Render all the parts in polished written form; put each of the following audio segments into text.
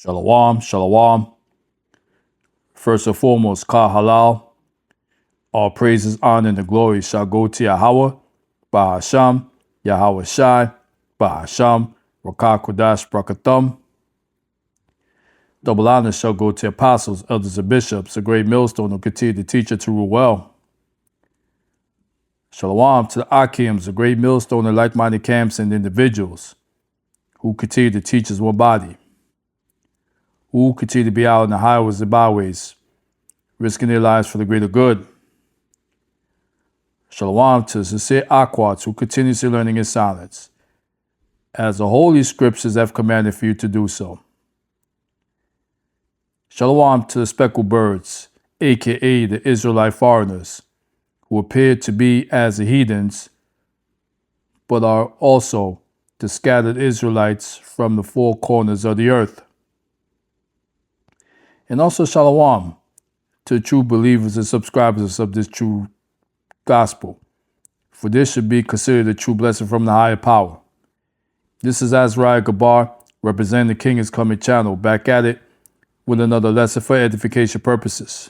Shalom, shalom. First and foremost, Ka Halal. All praises, honor, and the glory shall go to Yahweh, Bahasham, Yahweh Shai, Bahasham, Rakah Kodash Brakathum. Double honor shall go to apostles, elders, and bishops, a great millstone who continue to teach it to rule well. Shalom to the Akims, a great millstone of like-minded camps and individuals who continue to teach as one body, who continue to be out in the highways and byways, risking their lives for the greater good. Shalom to the sincere Akwats who continuously learning in silence, as the holy scriptures have commanded for you to do so. Shalom to the speckled birds, aka the Israelite foreigners, who appear to be as the heathens, but are also the scattered Israelites from the four corners of the earth. And also shalom to the true believers and subscribers of this true gospel, for this should be considered a true blessing from the higher power. This is Azariah Gabar, representing the King is Coming channel, back at it with another lesson for edification purposes.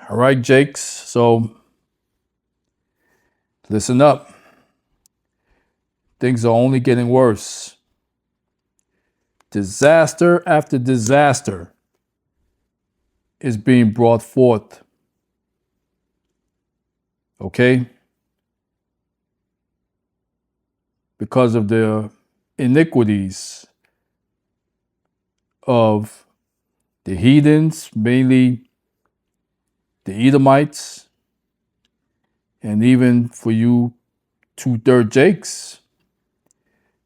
All right, Jakes, so listen up. Things are only getting worse. Disaster after disaster is being brought forth. Okay? Because of the iniquities of the heathens, mainly the Edomites, and even for you 2/3 Jakes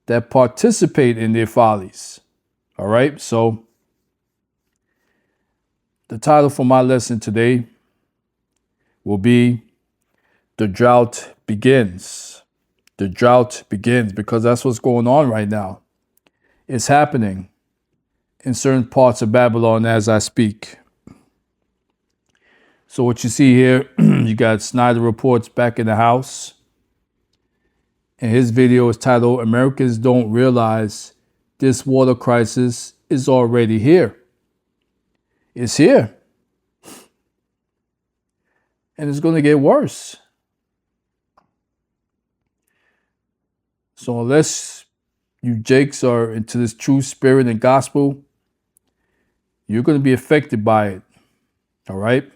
that participate in their follies. All right, so the title for my lesson today will be The Drought Begins. The drought begins, because that's what's going on right now. It's happening in certain parts of Babylon as I speak. So what you see here, you got Snyder Reports back in the house. And his video is titled, Americans Don't Realize This Water Crisis is Already Here. It's here. And it's going to get worse. So unless you Jakes are into this true spirit and gospel, you're going to be affected by it. All right?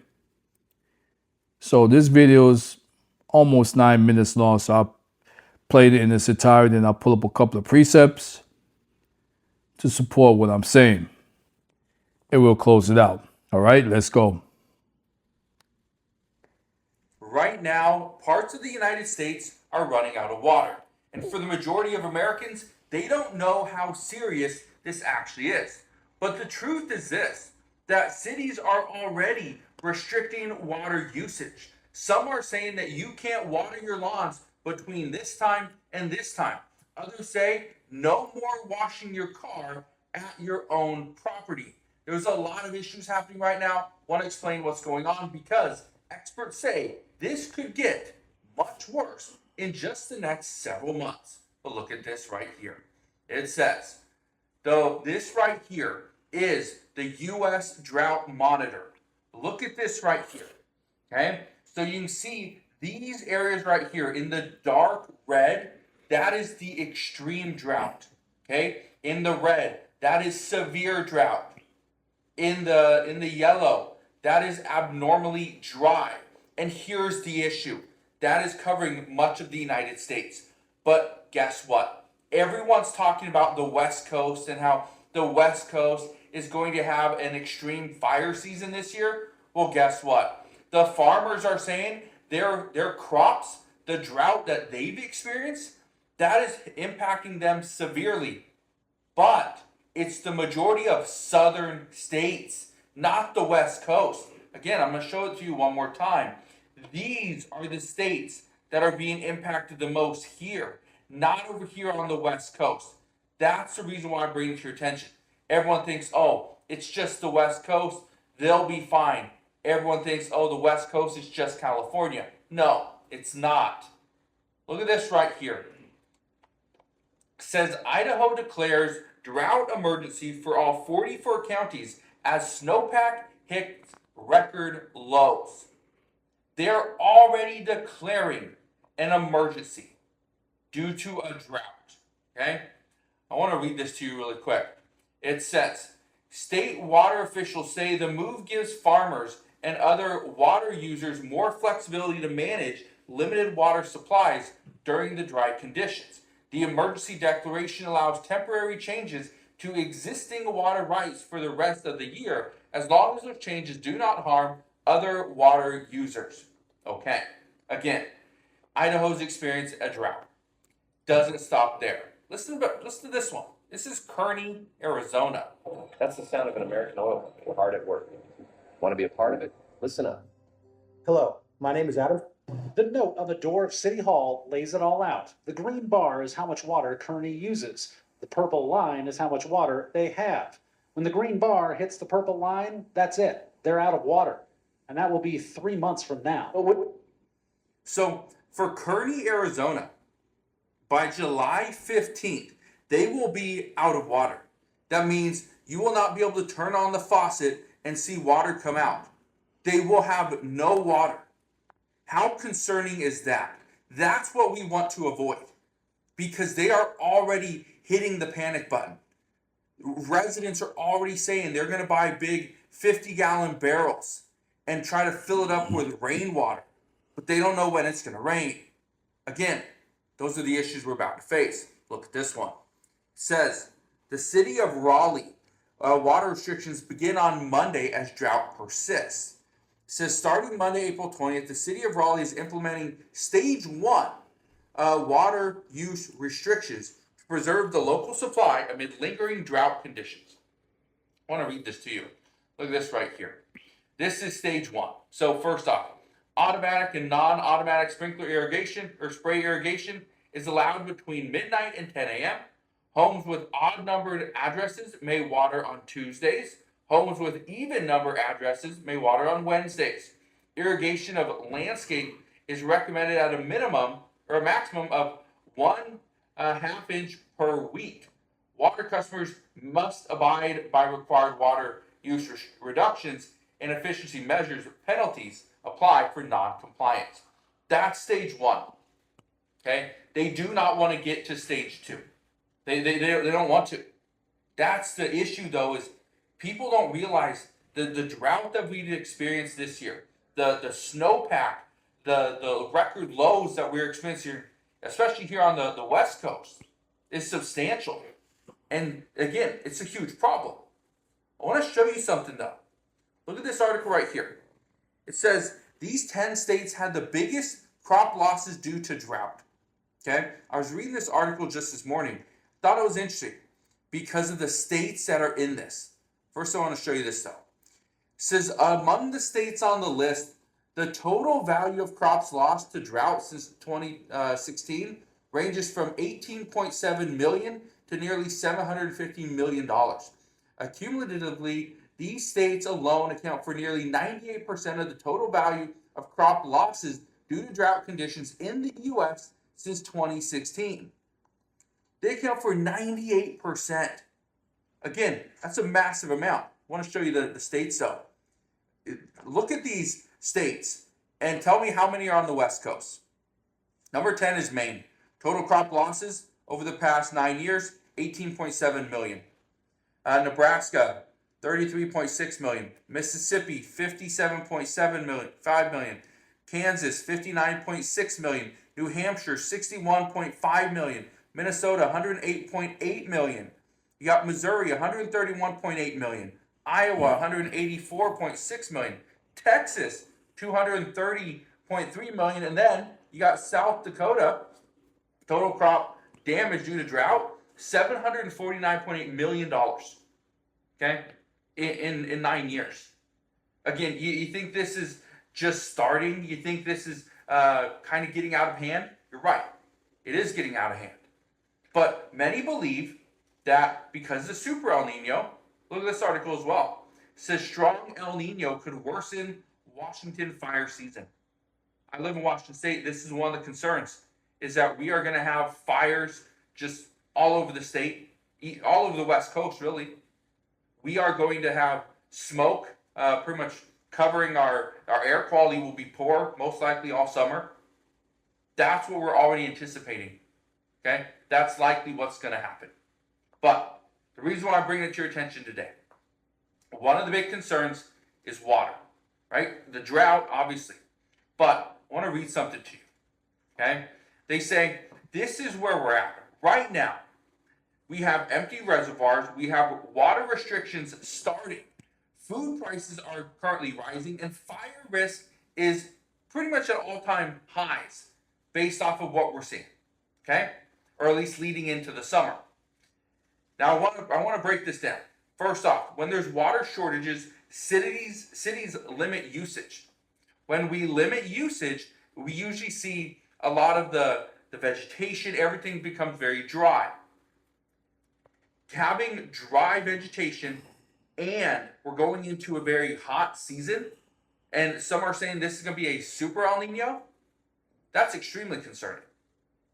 So this video is almost 9 minutes long, so I'll play it in its entirety, and I'll pull up a couple of precepts to support what I'm saying. And we'll close it out. All right, let's go. Right now, parts of the United States are running out of water. And for the majority of Americans, they don't know how serious this actually is. But the truth is this, that cities are already restricting water usage. Some are saying that you can't water your lawns between this time and this time. Others say no more washing your car at your own property. There's a lot of issues happening right now. I want to explain what's going on because experts say this could get much worse in just the next several months. But look at this right here. It says, though this right here is the U.S. Drought Monitor. Look at this right here. Okay? So you can see these areas right here in the dark red, that is the extreme drought. Okay? In the red, that is severe drought. In the yellow, that is abnormally dry. And here's the issue. That is covering much of the United States. But guess what? Everyone's talking about the West Coast and how the West Coast is going to have an extreme fire season this year. Well, guess what? The farmers are saying their crops, the drought that they've experienced, that is impacting them severely. But it's the majority of southern states, not the West Coast. Again, I'm going to show it to you one more time. These are the states that are being impacted the most here, not over here on the West Coast. That's the reason why I'm bringing it to your attention. Everyone thinks, oh, it's just the West Coast. They'll be fine. Everyone thinks, oh, the West Coast is just California. No, it's not. Look at this right here. says Idaho declares drought emergency for all 44 counties as snowpack hits record lows. They're already declaring an emergency due to a drought. Okay? I want to read this to you really quick. It says, state water officials say the move gives farmers and other water users more flexibility to manage limited water supplies during the dry conditions. The emergency declaration allows temporary changes to existing water rights for the rest of the year, as long as those changes do not harm other water users. Okay, again, Idaho's experienced a drought. Doesn't stop there. Listen to this one. This is Kearney, Arizona. That's the sound of an American oil. We're hard at work. Want to be a part of it? Listen up. Hello, my name is Adam. The note on the door of City Hall lays it all out. The green bar is how much water Kearney uses. The purple line is how much water they have. When the green bar hits the purple line, that's it. They're out of water. And that will be 3 months from now. So for Kearney, Arizona, by July 15th, they will be out of water. That means you will not be able to turn on the faucet and see water come out. They will have no water. How concerning is that? That's what we want to avoid, because they are already hitting the panic button. Residents are already saying they're going to buy big 50-gallon barrels and try to fill it up with rainwater, but they don't know when it's going to rain. Again, those are the issues we're about to face. Look at this one. It says, the city of Raleigh, water restrictions begin on Monday as drought persists. It says, starting Monday, April 20th, the city of Raleigh is implementing stage 1 water use restrictions to preserve the local supply amid lingering drought conditions. I want to read this to you. Look at this right here. This is stage 1. So first off, automatic and non-automatic sprinkler irrigation or spray irrigation is allowed between midnight and 10 a.m. Homes with odd-numbered addresses may water on Tuesdays. Homes with even-number addresses may water on Wednesdays. Irrigation of landscape is recommended at a minimum or a maximum of 1/2 inch per week. Water customers must abide by required water use reductions and efficiency measures. Penalties apply for non-compliance. That's stage 1. Okay? They do not want to get to stage 2. They don't want to. That's the issue, though, is people don't realize the drought that we've experienced this year, the snowpack, the record lows that we're experiencing, especially here on the West Coast, is substantial. And again, it's a huge problem. I want to show you something, though. Look at this article right here. It says these 10 states had the biggest crop losses due to drought. Okay? I was reading this article just this morning. Thought it was interesting because of the states that are in this. First, I want to show you this, though. It says among the states on the list, the total value of crops lost to drought since 2016 ranges from $18.7 million to nearly $750 million. Accumulatively, these states alone account for nearly 98% of the total value of crop losses due to drought conditions in the U.S. since 2016. They account for 98%. Again, that's a massive amount. I want to show you the states, though. Look at these states and tell me how many are on the West Coast. Number 10 is Maine. Total crop losses over the past 9 years, 18.7 million. Nebraska, 33.6 million. Mississippi, 57.7 million, 5 million. Kansas, 59.6 million. New Hampshire, 61.5 million. Minnesota, 108.8 million. You got Missouri, 131.8 million. Iowa, 184.6 million. Texas, 230.3 million. And then you got South Dakota, total crop damage due to drought, $749.8 million. Okay? In 9 years. Again, you think this is just starting? You think this is kind of getting out of hand? You're right. It is getting out of hand. But many believe that because of the super El Nino, look at this article as well. It says strong El Nino could worsen Washington fire season. I live in Washington State. This is one of the concerns, is that we are going to have fires just all over the state, all over the West Coast, really. We are going to have smoke pretty much covering our air quality will be poor, most likely all summer. That's what we're already anticipating. Okay? That's likely what's going to happen. But the reason why I'm bringing it to your attention today, one of the big concerns is water, right? The drought, obviously. But I want to read something to you. Okay? They say this is where we're at right now. We have empty reservoirs. We have water restrictions starting. Food prices are currently rising, and fire risk is pretty much at all-time highs based off of what we're seeing. Okay? Or at least leading into the summer. Now, I want to break this down. First off, when there's water shortages, cities limit usage. When we limit usage, we usually see a lot of the vegetation, everything becomes very dry. Having dry vegetation, and we're going into a very hot season, and some are saying this is going to be a super El Nino, that's extremely concerning.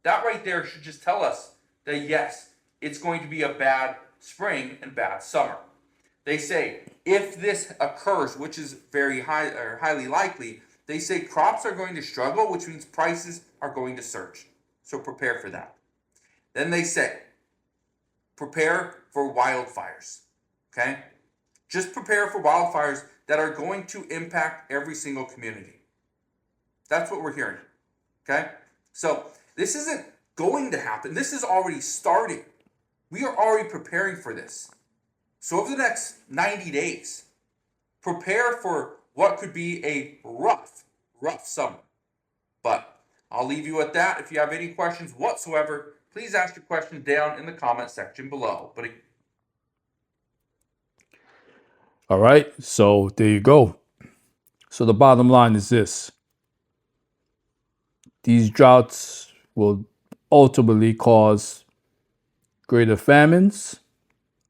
That right there should just tell us that yes, it's going to be a bad spring and bad summer. They say if this occurs, which is very high or highly likely, they say crops are going to struggle, which means prices are going to surge. So prepare for that. Then they say prepare for wildfires. Okay? Just prepare for wildfires that are going to impact every single community. That's what we're hearing. Okay? So this isn't going to happen. This is already starting. We are already preparing for this. So over the next 90 days, prepare for what could be a rough summer. But I'll leave you at that. If you have any questions whatsoever, please ask your question down in the comment section below. But All right, so there you go. So the bottom line is this. These droughts will ultimately cause greater famines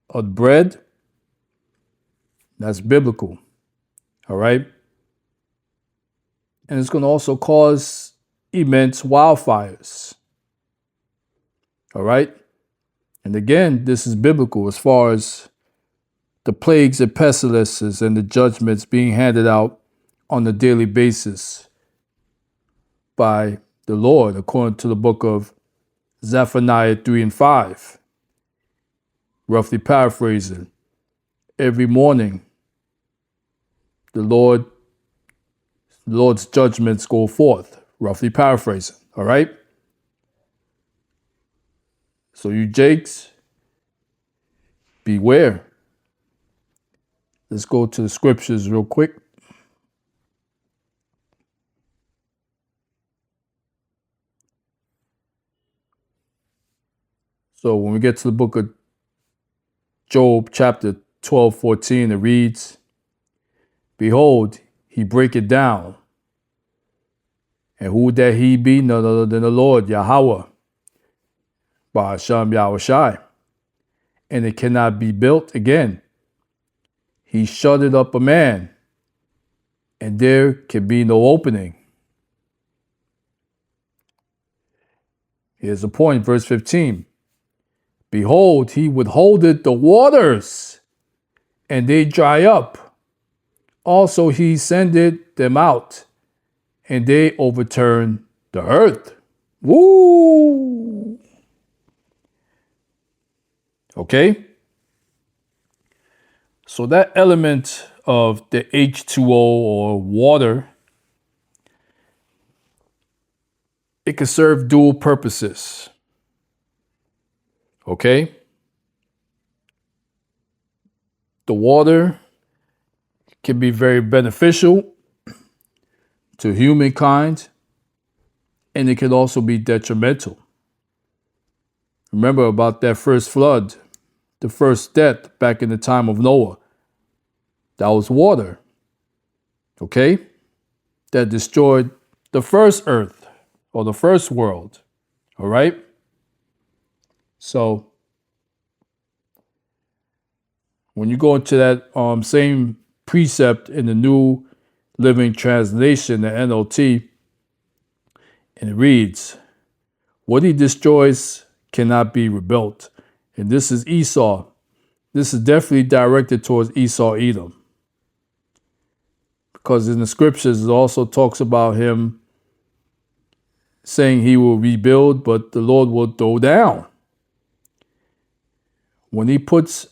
of bread. That's biblical. All right? And it's going to also cause immense wildfires. All right? And again, this is biblical as far as the plagues and pestilences and the judgments being handed out on a daily basis by the Lord, according to the book of Zephaniah 3 and 5. Roughly paraphrasing, every morning the Lord's judgments go forth, roughly paraphrasing, all right? So you Jakes, beware. Let's go to the scriptures real quick. So when we get to the book of Job, chapter 12:14, it reads, behold, he breaketh down. And who would that he be? None other than the Lord, Yahweh, Ba'asham Yahushai. And it cannot be built again. He shut it up a man, and there can be no opening. Here's the point, verse 15. Behold, he withholdeth the waters, and they dry up. Also he sendeth them out, and they overturn the earth. Woo! Okay? So that element of the H2O or water, it can serve dual purposes. Okay? The water can be very beneficial to humankind, and it can also be detrimental. Remember about that first flood, the first death back in the time of Noah. That was water, okay? That destroyed the first earth or the first world, all right? So when you go into that same precept in the New Living Translation, the NLT, and it reads, what he destroys cannot be rebuilt. And this is Esau. This is definitely directed towards Esau Edom. Because in the scriptures, it also talks about him saying he will rebuild, but the Lord will throw down. When he puts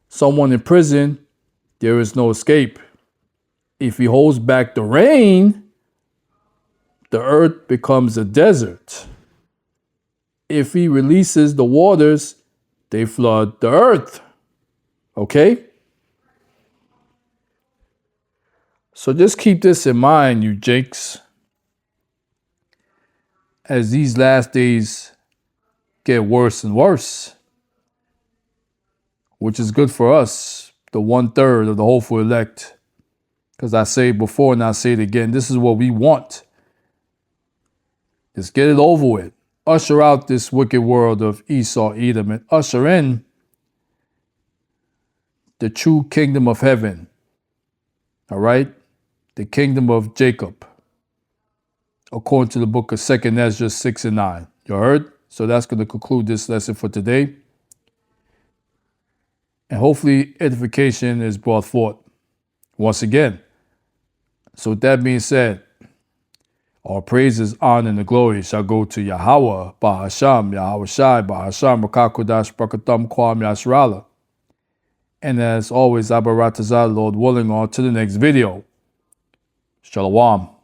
someone in prison, there is no escape. If he holds back the rain, the earth becomes a desert. If he releases the waters, they flood the earth. Okay? So just keep this in mind, you jakes, as these last days get worse and worse, which is good for us, the 1/3 of the hopeful elect. Because I say it before and I say it again, this is what we want. Just get it over with. Usher out this wicked world of Esau, Edom, and usher in the true kingdom of heaven. All right? The kingdom of Jacob, according to the book of 2nd Ezra 6 and 9. You heard? So that's going to conclude this lesson for today. And hopefully edification is brought forth once again. So with that being said, all praises, honor, and the glory shall go to Yahweh, Bahasham, Yahweh Shai, Bahasham, Rakakodash, Brakatam, Kwam, Yashrala. And as always, Abaratazah, Lord willing, on to the next video. Shalom.